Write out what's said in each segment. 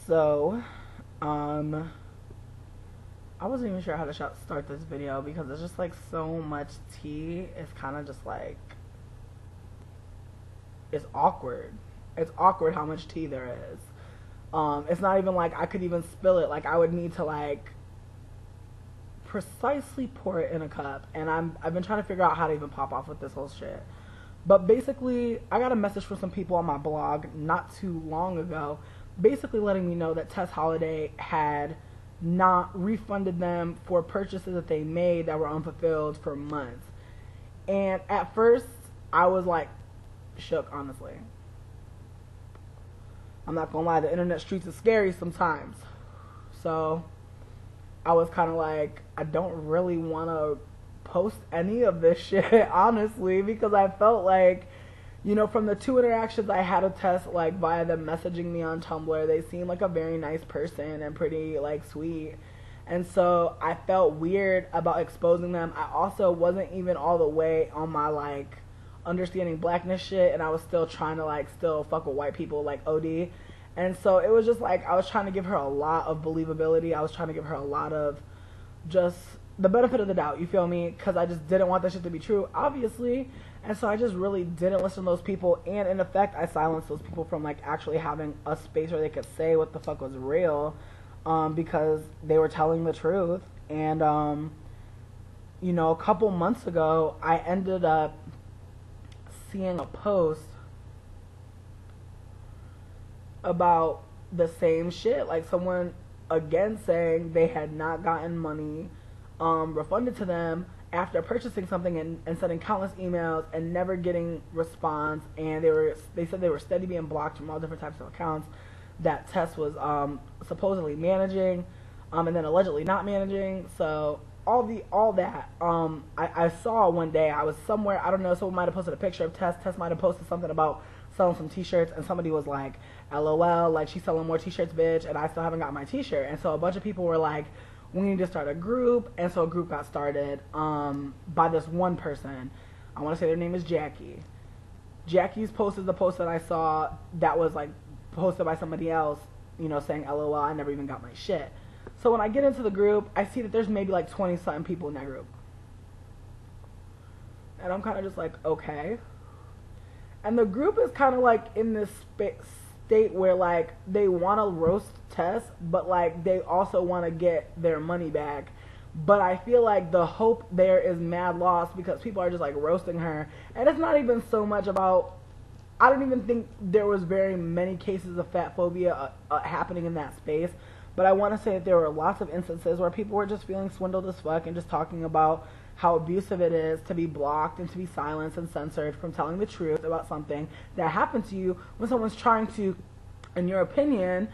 So, um, I wasn't even sure how to start this video because there's just like so much tea. It's kind of just like, it's awkward. It's awkward how much tea there is. It's not even like I could even spill it. Like I would need to like precisely pour it in a cup, and I've been trying to figure out how to even pop off with this whole shit. But basically, I got a message from some people on my blog not too long ago, basically letting me know that Tess Holliday had not refunded them for purchases that they made that were unfulfilled for months. And at first, I was like shook, honestly. I'm not gonna lie, the internet streets is scary sometimes. So I was kind of like, I don't really want to post any of this shit, honestly, because I felt like, you know, from the two interactions I had with Tess, like via them messaging me on Tumblr, they seemed like a very nice person and pretty like sweet. And so I felt weird about exposing them. I also wasn't even all the way on my like understanding blackness shit, and I was still trying to like still fuck with white people like OD. And so it was just like I was trying to give her a lot of believability. I was trying to give her a lot of just the benefit of the doubt, you feel me? Because I just didn't want that shit to be true, obviously. And so I just really didn't listen to those people. And in effect, I silenced those people from like actually having a space where they could say what the fuck was real, because they were telling the truth. And, you know, a couple months ago, I ended up seeing a post about the same shit. Like someone, again, saying they had not gotten money refunded to them after purchasing something and sending countless emails and never getting response, and they said they were steady being blocked from all different types of accounts that Tess was supposedly managing, and then allegedly not managing. So all that I saw one day. I was somewhere, I don't know, someone might have posted a picture of Tess. Tess might have posted something about selling some t-shirts, and somebody was like, LOL, like she's selling more t-shirts, bitch, and I still haven't got my t-shirt. And so a bunch of people were like, we need to start a group. And so a group got started by this one person. I want to say their name is Jackie. Jackie's post is the post that I saw that was like posted by somebody else, you know, saying LOL, I never even got my shit. So when I get into the group, I see that there's maybe like 20 something people in that group, and I'm kind of just like, okay. And the group is kind of like in this state where like they want to roast Tess, but like they also want to get their money back. But I feel like the hope there is mad lost because people are just like roasting her, and it's not even so much about, I don't even think there was very many cases of fat phobia happening in that space, but I want to say that there were lots of instances where people were just feeling swindled as fuck and just talking about how abusive it is to be blocked and to be silenced and censored from telling the truth about something that happened to you when someone's trying to, in your opinion,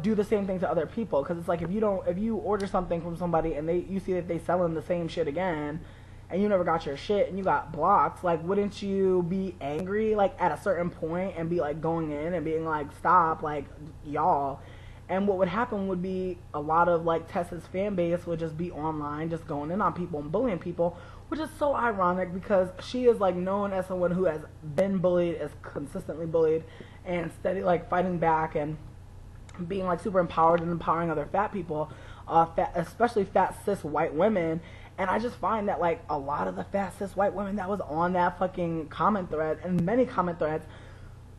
do the same thing to other people. Because it's like if you order something from somebody and you see that they selling the same shit again, and you never got your shit and you got blocked, like wouldn't you be angry like at a certain point and be like going in and being like, stop, like y'all. And what would happen would be a lot of like Tessa's fan base would just be online, just going in on people and bullying people, which is so ironic because she is like known as someone who has been bullied, is consistently bullied, and steady like fighting back and being like super empowered and empowering other fat people, especially fat cis white women. And I just find that like a lot of the fat cis white women that was on that fucking comment thread and many comment threads,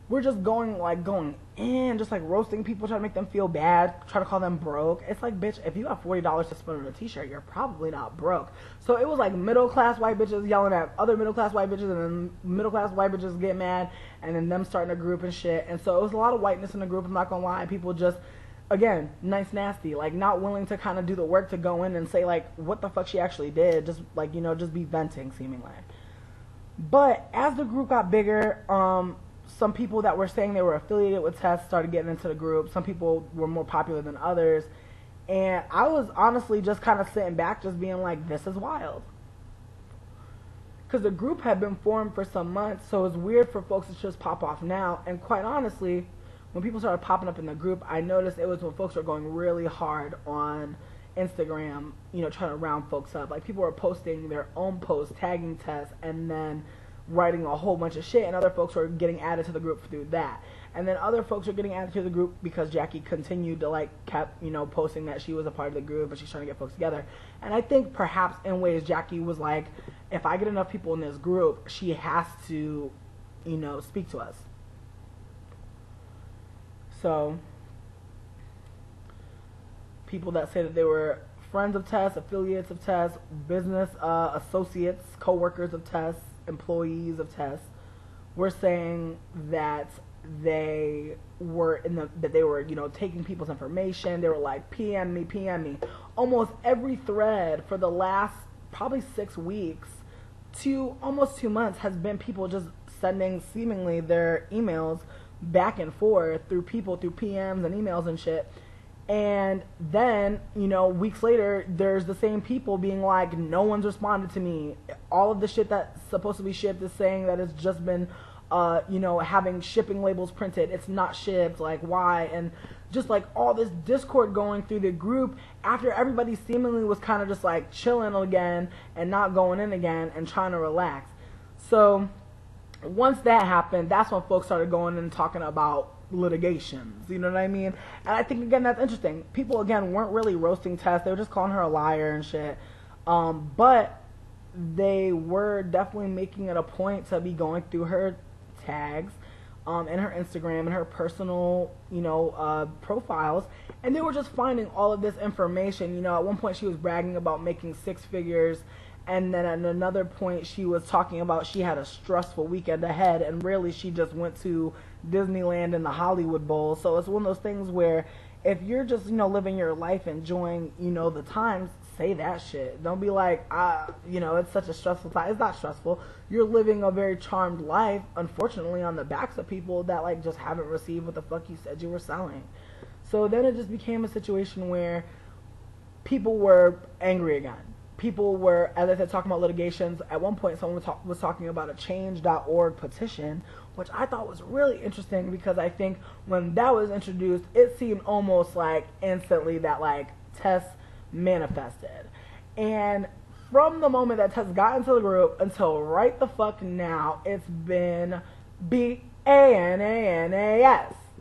we're just going in, just like roasting people, trying to make them feel bad, try to call them broke. It's like, bitch, if you have $40 to spend on a t-shirt, you're probably not broke. So it was like middle-class white bitches yelling at other middle-class white bitches, and then middle-class white bitches get mad, and then them starting a group and shit. And so it was a lot of whiteness in the group, I'm not gonna lie. People just, again, nice nasty, like not willing to kind of do the work to go in and say like what the fuck she actually did, just like, you know, just be venting seemingly. But as the group got bigger, some people that were saying they were affiliated with Tess started getting into the group. Some people were more popular than others. And I was honestly just kind of sitting back, just being like, this is wild. Because the group had been formed for some months, so it's weird for folks to just pop off now. And quite honestly, when people started popping up in the group, I noticed it was when folks were going really hard on Instagram, you know, trying to round folks up. Like people were posting their own posts, tagging Tess, and then writing a whole bunch of shit, and other folks were getting added to the group through that. And then other folks are getting added to the group because Jackie continued to like kept, posting that she was a part of the group and she's trying to get folks together. And I think perhaps in ways Jackie was like, if I get enough people in this group, she has to, speak to us. So people that say that they were friends of Tess, affiliates of Tess, business associates, co-workers of Tess, employees of Tess, were saying that they were taking people's information. They were like, PM me. Almost every thread for the last probably 6 weeks to almost 2 months has been people just sending seemingly their emails back and forth through PMs and emails and shit. And then, weeks later, there's the same people being like, no one's responded to me. All of the shit that's supposed to be shipped is saying that it's just been, having shipping labels printed. It's not shipped. Like, why? And just like all this discord going through the group after everybody seemingly was kind of just like chilling again and not going in again and trying to relax. So once that happened, that's when folks started going and talking about litigations, you know what I mean? And I think, again, that's interesting. People, again, weren't really roasting Tess. They were just calling her a liar and shit. But they were definitely making it a point to be going through her tags and her Instagram and her personal, profiles. And they were just finding all of this information. At one point she was bragging about making 6 figures. And then at another point, she was talking about she had a stressful weekend ahead, and really she just went to Disneyland and the Hollywood Bowl. So it's one of those things where if you're just, living your life, enjoying, the times, say that shit. Don't be like, it's such a stressful time. It's not stressful. You're living a very charmed life, unfortunately, on the backs of people that, like, just haven't received what the fuck you said you were selling. So then it just became a situation where people were angry again. People were, as I said, talking about litigations. At one point, someone was talking about a change.org petition, which I thought was really interesting because I think when that was introduced, it seemed almost like instantly that, like, Tess manifested. And from the moment that Tess got into the group until right the fuck now, it's been BANANAS,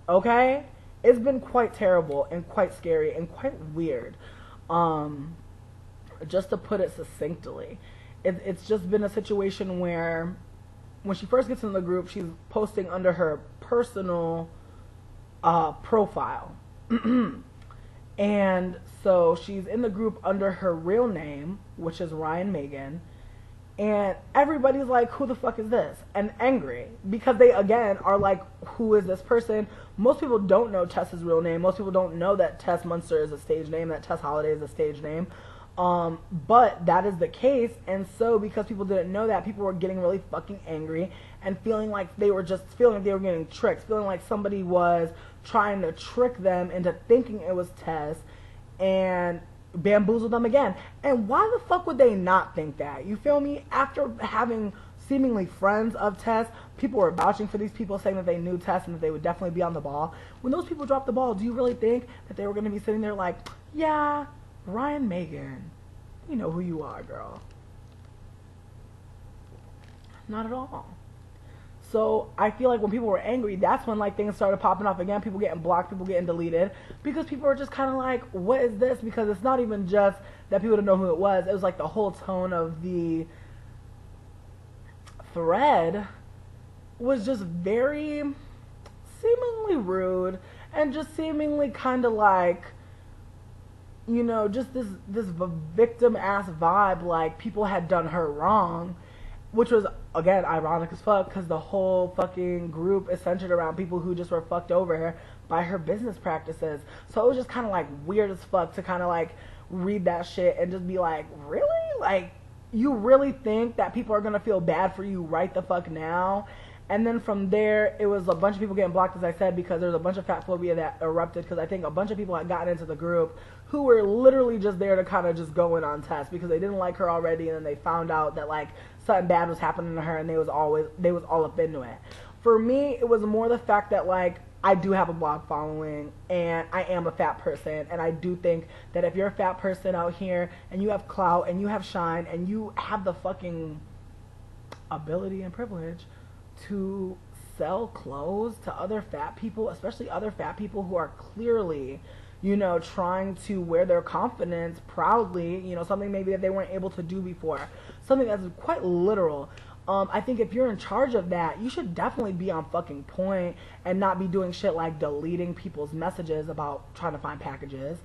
okay? It's been quite terrible and quite scary and quite weird. Just to put it succinctly, it's just been a situation where when she first gets in the group, she's posting under her personal profile. And so she's in the group under her real name, which is Ryan Megan. And everybody's like, who the fuck is this? And angry. Because they, again, are like, who is this person? Most people don't know Tess's real name. Most people don't know that Tess Munster is a stage name, that Tess Holliday is a stage name. But that is the case, and so because people didn't know that, people were getting really fucking angry and feeling like they were getting tricked, feeling like somebody was trying to trick them into thinking it was Tess and bamboozle them again. And why the fuck would they not think that? You feel me? After having seemingly friends of Tess, people were vouching for these people, saying that they knew Tess and that they would definitely be on the ball. When those people dropped the ball, do you really think that they were going to be sitting there like, yeah, Ryan Megan, you know who you are, girl? Not at all. So I feel like when people were angry, that's when like things started popping off again. People getting blocked, people getting deleted, because people are just kind of like, what is this? Because it's not even just that people didn't know who it was. It was like the whole tone of the thread was just very seemingly rude and just seemingly kind of like, just this victim ass vibe, like people had done her wrong, which was, again, ironic as fuck, because the whole fucking group is centered around people who just were fucked over by her business practices. So it was just kind of like weird as fuck to kind of like read that shit and just be like, really? Like, you really think that people are gonna feel bad for you right the fuck now? And then from there, it was a bunch of people getting blocked, as I said, because there was a bunch of fat phobia that erupted, because I think a bunch of people had gotten into the group who were literally just there to kind of just go in on Tess because they didn't like her already, and then they found out that like something bad was happening to her, and they was all up into it. For me, it was more the fact that like I do have a blog following, and I am a fat person, and I do think that if you're a fat person out here and you have clout and you have shine and you have the fucking ability and privilege to sell clothes to other fat people, especially other fat people who are clearly, trying to wear their confidence proudly, something maybe that they weren't able to do before, something that's quite literal. I think if you're in charge of that, you should definitely be on fucking point and not be doing shit like deleting people's messages about trying to find packages,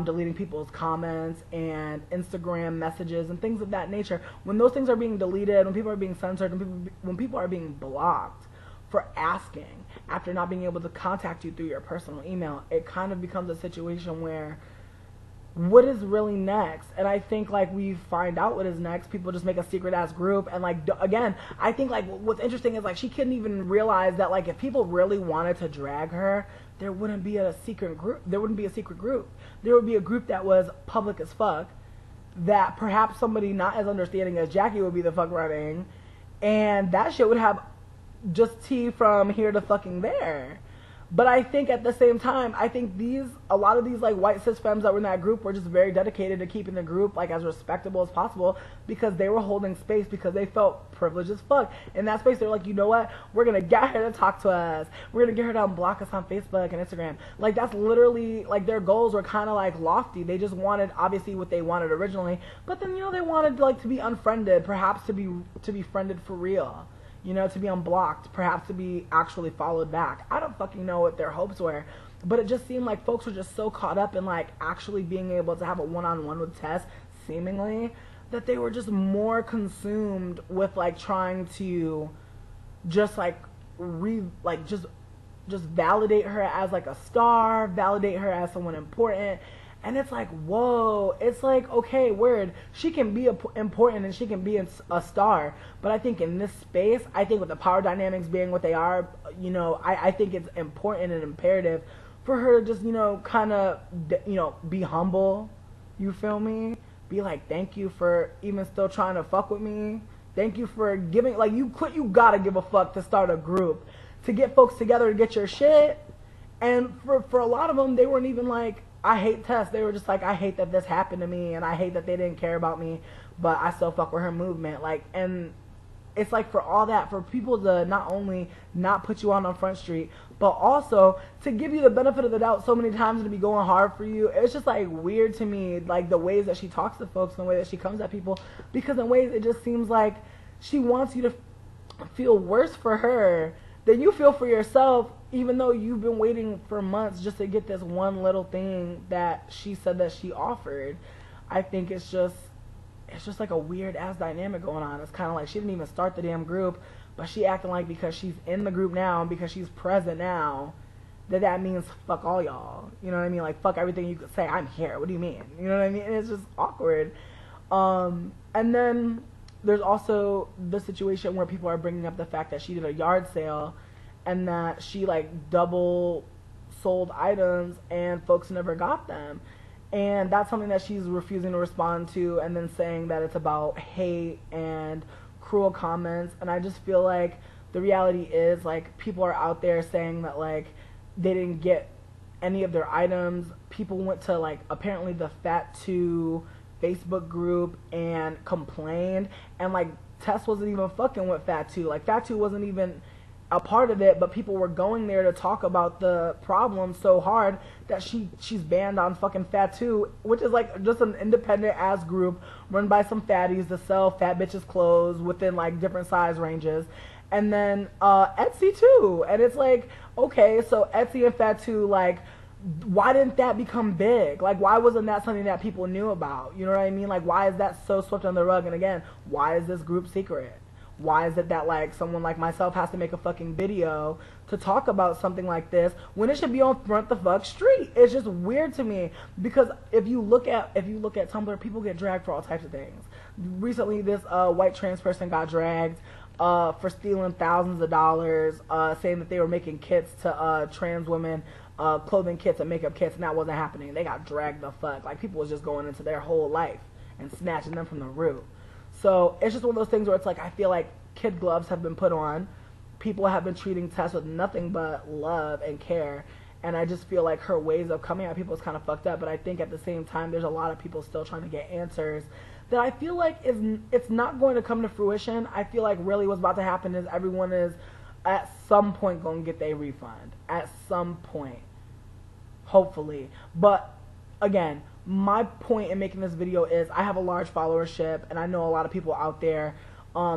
deleting people's comments and Instagram messages and things of that nature. When those things are being deleted, when people are being censored, when people are being blocked for asking after not being able to contact you through your personal email, it kind of becomes a situation where what is really next? And I think like we find out what is next, people just make a secret ass group, and like again, I think like what's interesting is like she couldn't even realize that like if people really wanted to drag her, there wouldn't be a secret group. There wouldn't be a secret group. There would be a group that was public as fuck, that perhaps somebody not as understanding as Jackie would be the fuck running, and that shit would have just tea from here to fucking there. But I think at the same time, I think a lot of these like white cis femmes that were in that group were just very dedicated to keeping the group like as respectable as possible, because they were holding space, because they felt privileged as fuck. In that space, they're like, you know what? We're going to get her to talk to us. We're going to get her to unblock us on Facebook and Instagram. Like that's literally like their goals were kind of like lofty. They just wanted obviously what they wanted originally, but then they wanted like to be unfriended, perhaps to be friended for real. To be unblocked, perhaps to be actually followed back. I don't fucking know what their hopes were, but it just seemed like folks were just so caught up in like actually being able to have a one-on-one with Tess, seemingly, that they were just more consumed with like trying to just like just validate her as like a star, validate her as someone important. And it's like, whoa, it's like, okay, word, she can be important and she can be a star. But I think in this space, I think with the power dynamics being what they are, I think it's important and imperative for her to just, kind of, be humble. You feel me? Be like, thank you for even still trying to fuck with me. Thank you for giving, like, you gotta give a fuck to start a group, to get folks together to get your shit. And for a lot of them, they weren't even like, I hate Tess. They were just like, I hate that this happened to me, and I hate that they didn't care about me, but I still fuck with her movement. Like, and it's like for all that, for people to not only not put you on Front Street, but also to give you the benefit of the doubt so many times and to be going hard for you. It's just like weird to me, like the ways that she talks to folks and the way that she comes at people, because in ways it just seems like she wants you to feel worse for her than you feel for yourself, even though you've been waiting for months just to get this one little thing that she said that she offered. I think it's just like a weird ass dynamic going on. It's kind of like she didn't even start the damn group, but she acting like because she's in the group now and because she's present now, that means fuck all y'all. You know what I mean? Like fuck everything you could say. I'm here. What do you mean? You know what I mean? And it's just awkward. And then there's also the situation where people are bringing up the fact that she did a yard sale and that she like double sold items and folks never got them. And that's something that she's refusing to respond to, and then saying that it's about hate and cruel comments. And I just feel like the reality is like people are out there saying that like they didn't get any of their items. People went to like apparently the Fat 2 Facebook group and complained, and like Tess wasn't even fucking with Fat 2. Like Fat 2 wasn't even a part of it, but people were going there to talk about the problem so hard that she's banned on fucking Fat 2, which is like just an independent ass group run by some fatties to sell fat bitches clothes within like different size ranges. And then Etsy too, and it's like, okay, so Etsy and Fat 2, like why didn't that become big? Like why wasn't that something that people knew about? You know what I mean? Like why is that so swept under the rug? And again, why is this group secret? Why is it that like someone like myself has to make a fucking video to talk about something like this when it should be on Front the Fuck Street? It's just weird to me, because if you look at Tumblr, people get dragged for all types of things. Recently, this white trans person got dragged for stealing thousands of dollars, saying that they were making kits to trans women, clothing kits and makeup kits, and that wasn't happening. They got dragged the fuck. Like people was just going into their whole life and snatching them from the root. So it's just one of those things where it's like I feel like kid gloves have been put on. People have been treating Tess with nothing but love and care. And I just feel like her ways of coming at people is kind of fucked up. But I think at the same time, there's a lot of people still trying to get answers that I feel like it's not going to come to fruition. I feel like really what's about to happen is everyone is at some point gonna get their refund. At some point. Hopefully. But again, my point in making this video is I have a large followership, and I know a lot of people out there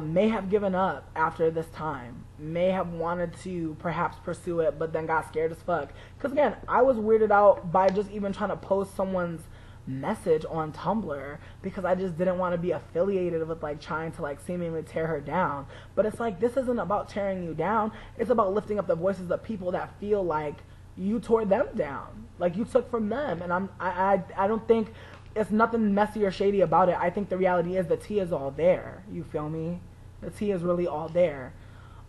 may have given up after this time, may have wanted to perhaps pursue it, but then got scared as fuck. Because again, I was weirded out by just even trying to post someone's message on Tumblr because I just didn't want to be affiliated with like trying to like seemingly tear her down. But it's like, this isn't about tearing you down. It's about lifting up the voices of people that feel like you tore them down, like you took from them. And I don't think it's nothing messy or shady about it. I think the reality is the tea is all there. You feel me? The tea is really all there.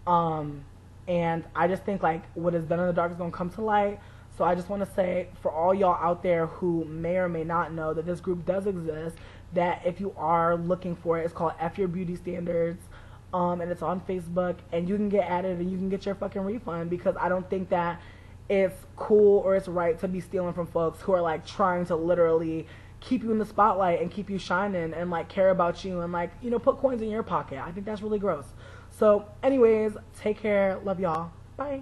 And I just think like what is done in the dark is gonna come to light. So I just want to say, for all y'all out there who may or may not know that this group does exist, that if you are looking for it, it's called F Your Beauty Standards, and it's on Facebook, and you can get added and you can get your fucking refund, because I don't think that it's cool or it's right to be stealing from folks who are like trying to literally keep you in the spotlight and keep you shining and like care about you and like, you know, put coins in your pocket. I think that's really gross. So anyways, take care. Love y'all. Bye.